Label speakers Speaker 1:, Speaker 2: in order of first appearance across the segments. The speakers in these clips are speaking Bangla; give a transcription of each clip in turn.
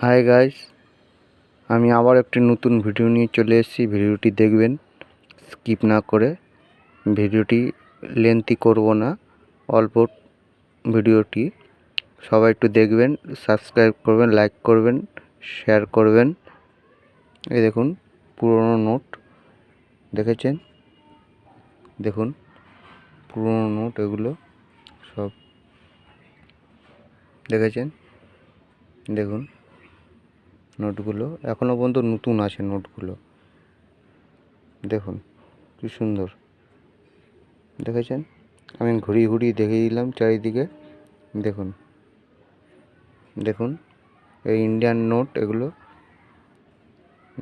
Speaker 1: হাই গাইস, আমি আবার একটি নতুন ভিডিও নিয়ে চলে এসেছি। ভিডিওটি দেখবেন স্কিপ না করে। ভিডিওটি লেন্থি করব না, অল্প ভিডিওটি। সবাই একটু দেখবেন, সাবস্ক্রাইব করবেন, লাইক করবেন, শেয়ার করবেন। এই দেখুন পুরনো নোট, দেখেছেন? দেখুন পুরনো নোট, এগুলো সব দেখেছেন? দেখুন নোটগুলো এখনো পর্যন্ত নতুন আছে। নোটগুলো দেখুন কি সুন্দর, দেখেছেন? আমি ঘুরিয়ে ঘুরিয়ে দেখিয়ে দিলাম চারিদিকে। দেখুন দেখুন এই ইন্ডিয়ান নোট, এগুলো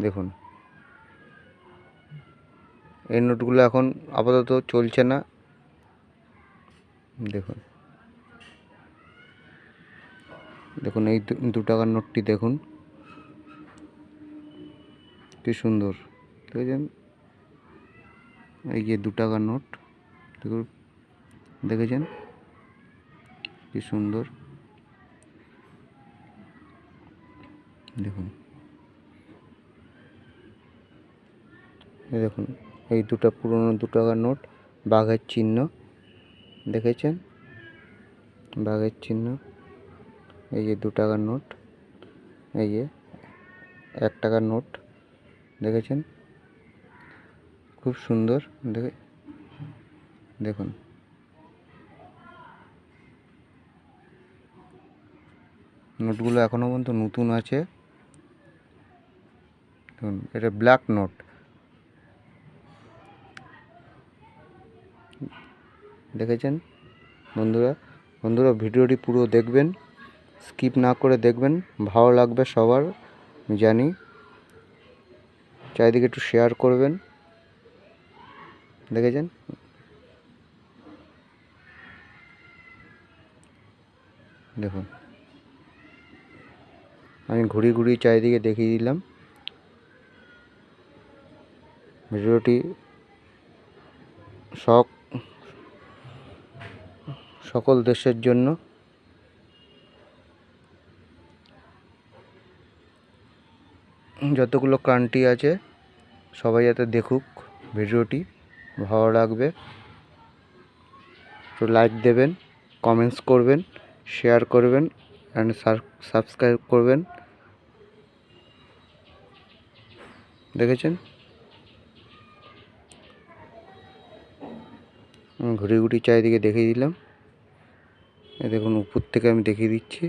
Speaker 1: দেখুন। এই নোটগুলো এখন আপাতত চলছে না। দেখুন দেখুন এই 2 টাকার নোটটি দেখুন কি সুন্দর, দেখেছেন? এই যে 2 টাকার নোট দেখুন, দেখেছেন কি সুন্দর। দেখুন এই দেখুন এই পুরনো 2 টাকার নোট, বাঘের চিহ্ন, দেখেছেন? বাঘের চিহ্ন। এই যে 2 টাকার নোট, এই যে 1 টাকার নোট, দেখেছেন? খুব সুন্দর। দেখুন নোটগুলো এখনো পর্যন্ত নতুন আছে। দেখুন এটা ব্ল্যাক নোট, দেখেছেন? বন্ধুরা ভিডিওটি পুরো দেখবেন, স্কিপ না করে দেখবেন, ভালো লাগবে সবার জানি। চারিদিকে একটু শেয়ার করবেন। দেখেছেন? দেখুন আমি ঘুরিয়ে ঘুরিয়ে চারিদিকে দেখিয়ে দিলাম। ভিডিওটি সকল দেশের জন্য। যতগুলো কান্ট্রি আছে সবাই যাতে দেখুক ভিডিওটি, ভালো লাগবে। একটু লাইক দেবেন, কমেন্টস করবেন, শেয়ার করবেন অ্যান্ড সাবস্ক্রাইব করবেন। দেখেছেন? আমি ঘুরিয়ে ঘুরিয়ে চারিদিকে দেখিয়ে দিলাম। এই দেখুন উপর থেকে আমি দেখিয়ে দিচ্ছি।